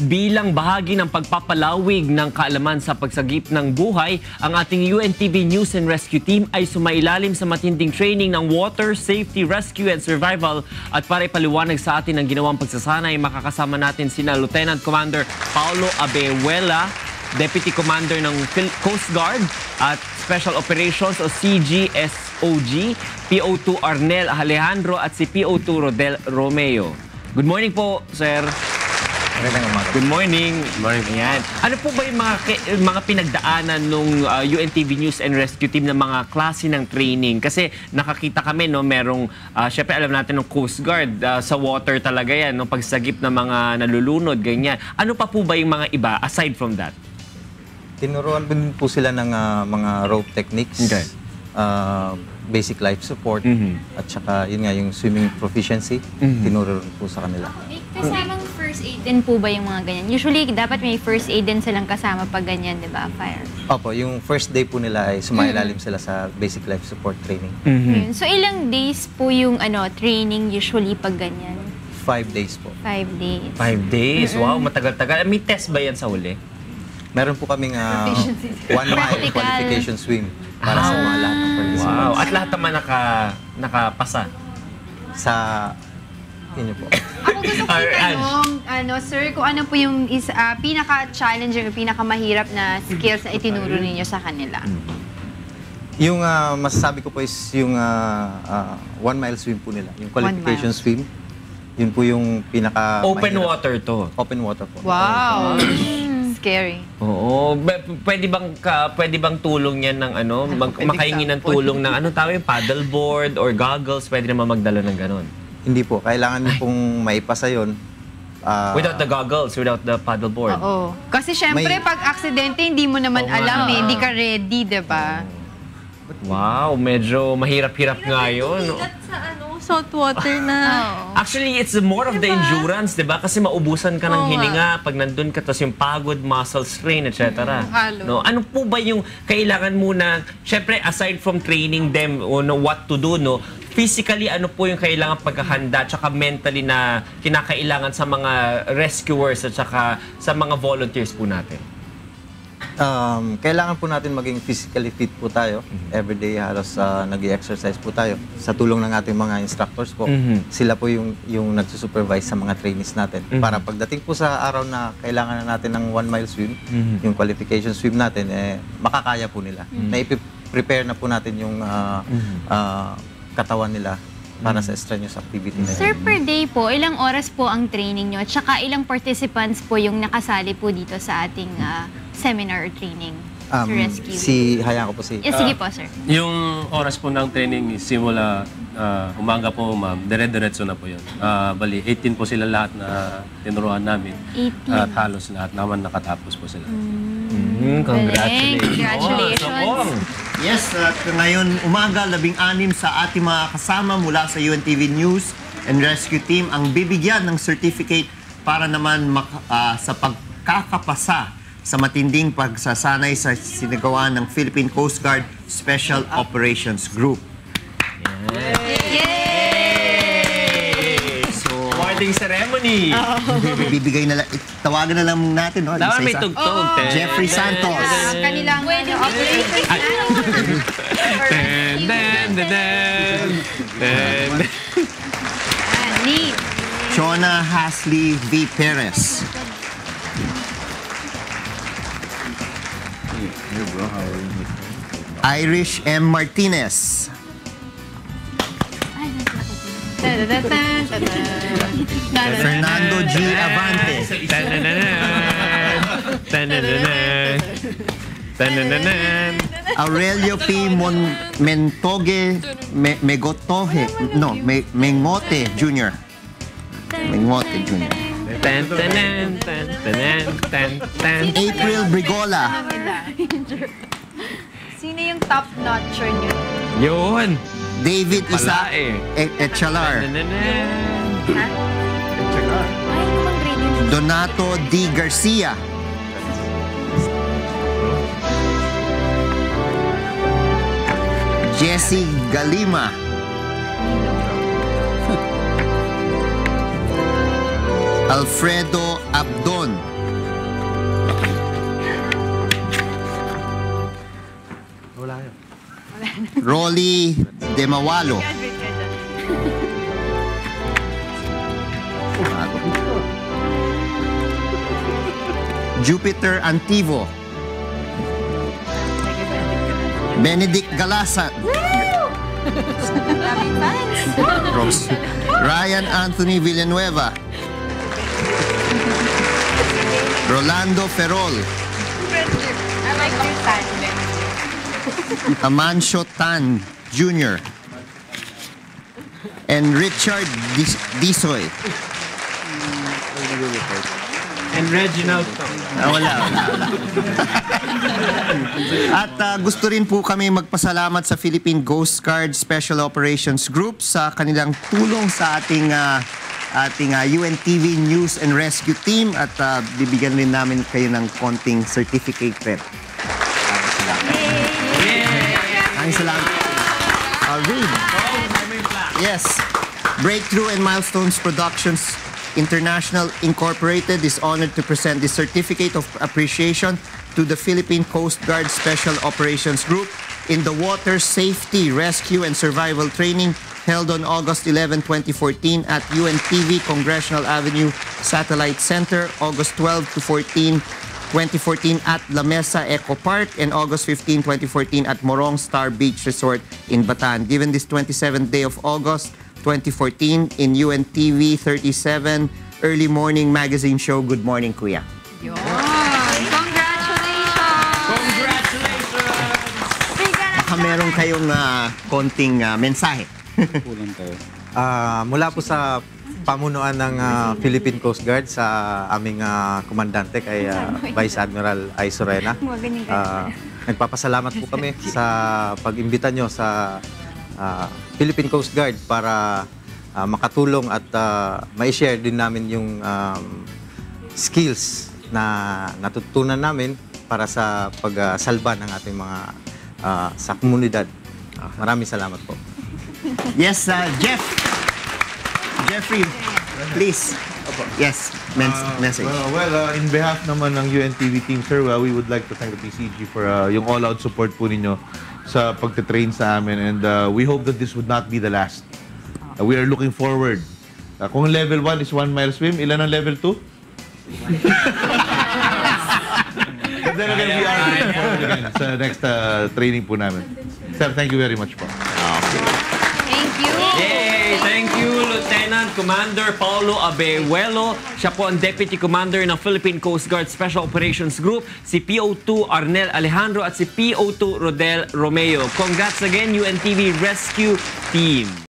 Bilang bahagi ng pagpapalawig ng kaalaman sa pagsagip ng buhay, ang ating UNTV News and Rescue Team ay sumailalim sa matinding training ng Water Safety, Rescue and Survival. At para ipaliwanag sa atin ang ginawang pagsasanay, makakasama natin sina Lieutenant Commander Paulo Abehuela, Deputy Commander ng Coast Guard at Special Operations o CGSOG, PO2 Arnel Alejandro at si PO2 Rodel Romeo. Good morning po, sir. Good morning. Good morning. Ayan. Ano po ba yung mga pinagdaanan nung UNTV News and Rescue Team ng mga klase ng training? Kasi nakakita kami, no, merong, syempre alam natin ng Coast Guard, sa water talaga yan, no, pagsagip ng mga nalulunod, ganyan. Ano pa po ba yung mga iba aside from that? Tinuruan din po sila ng mga rope techniques, Okay. Basic life support, at saka yun nga, yung swimming proficiency, tinuruan po sa kanila. May kasamang first aid din po ba yung mga ganyan? Usually, dapat may first aid din silang kasama pag ganyan, di ba? Fire. Opo, yung first day po nila ay sumailalim sila sa basic life support training. Yun. So, ilang days po yung training usually pag ganyan? 5 days po. 5 days. 5 days? Wow, matagal-tagal. May test ba yan sa huli? Meron po kaming 1 mile Practical. qualification swim para sa mga lahat ng participants. Wow. At lahat naman nakapasa. Sa inyo po. Ako gusto ko itanong, sir, kung ano po yung pinaka-challenging o pinaka-mahirap na skills na itinuro ninyo sa kanila. Yung masasabi ko po is yung 1 mile swim po nila. Yung qualification swim. Yun po yung pinaka Open water to. Open water po. Wow! Scary. Oo. Pwede bang tulong yan ng makahingi ng tulong ng tawag yung paddleboard or goggles? Pwede naman magdala ng ganon. Hindi po. Kailangan niyo pong maipasa yun. Without the goggles, without the paddleboard. Oo. Kasi syempre, pag aksidente, hindi mo naman alam hindi ka ready, diba? Wow, medyo mahirap-hirap nga yun. Saltwater na. Actually, it's more of the endurance, di ba? Kasi maubusan ka ng hininga pag nandun ka, tapos yung pagod, muscle strain, etc. No? Ano po ba yung kailangan muna, syempre, aside from training them on what to do, no? Physically, ano po yung kailangan pagkahanda, tsaka mentally na kinakailangan sa mga rescuers at tsaka sa mga volunteers po natin? Kailangan po natin maging physically fit po tayo. Everyday halos nag-i-exercise po tayo. Sa tulong ng ating mga instructors po, sila po yung nagsusupervise sa mga trainees natin. Para pagdating po sa araw na kailangan na natin ng 1 mile swim, yung qualification swim natin, makakaya po nila. Na-prepare na po natin yung katawan nila para sa strenuous activity na yun. Sir, per day po, ilang oras po ang training nyo? At saka ilang participants po yung nakasali po dito sa ating seminar or training to rescue? Hayaan ko po si... Sige po, sir. Yung oras po ng training simula umaga po, ma'am, dire-diretso na po yun. Bali, 18 po sila lahat na tinuruan namin. 18. At halos lahat naman nakatapos po sila. Congratulations. Congratulations. Yes, at ngayon umaga, 16 sa ating mga kasama mula sa UNTV News and Rescue Team ang bibigyan ng certificate para naman sa pagkakapasa sa matinding pagsasanay sa sinagawa ng Philippine Coast Guard Special Operations Group. Yay! So, awarding ceremony. Bibigay na lang, tawagan na lang natin, no? Dapat may Isa-isa. tugtog. Jeffrey Santos. Kanilang operations Neat. Chona Hasley V. Perez. Irish M. Martinez. Fernando G. Avante. Aurelio P. Mentoge Megotoje. No, Mengote Jr. Mengote Jr. April Brigola. Sino yung top-notcher nyo? Yun. David Isa Pala Echalar. Ay, naman grade yun. Donato D. Garcia. Jesse Galima. Alfredo Abdon. Rolly Demawalo. Jupiter Antivo. Benedict Galasan. Rose. Ryan Anthony Villanueva. Rolando Ferrol. Amancio Tan Jr. And Richard Disoy. And Reginald. Wala. At gusto rin po kami magpasalamat sa Philippine Coast Guard Special Operations Group sa kanilang tulong sa ating UNTV News and Rescue Team at bibigyan rin namin kayo ng konting certificate rin. Maraming salamat. Read. Yes. Breakthrough and Milestones Productions International Incorporated is honored to present the Certificate of Appreciation to the Philippine Coast Guard Special Operations Group in the Water Safety, Rescue, and Survival Training held on August 11, 2014 at UNTV Congressional Avenue Satellite Center, August 12 to 14, 2014 at La Mesa Eco Park, and August 15, 2014 at Morong Star Beach Resort in Bataan. Given this 27th day of August 2014 in UNTV 37 Early Morning Magazine Show. Good morning, Kuya. Yun! Congratulations! Baka meron kayong konting mensahe. Mula po sa pamunuan ng Philippine Coast Guard sa aming komandante kay Vice Admiral Ay Sorena. Nagpapasalamat po kami sa pag-imbita nyo sa Philippine Coast Guard para makatulong at ma-share din namin yung skills na natutunan namin para sa pagsalba ng ating mga sa komunidad. Maraming salamat po. Yes, Jeffrey, please. Yes, message. In behalf naman ng UNTV team, sir, we would like to thank the PCG for yung all-out support po ninyo sa pagte-train sa amin, and we hope that this would not be the last. We are looking forward. Kung level 1 is 1 mile swim, ilan ang level 2? And then again, we are looking forward again sa next training po namin. Sir, thank you very much po. Thank you! Yay! Thank you, Lieutenant Commander Paulo Abehuelo. Siya po ang Deputy Commander ng Philippine Coast Guard Special Operations Group, si PO2 Arnel Alejandro at si PO2 Rodel Romeo. Congrats again, UNTV Rescue Team!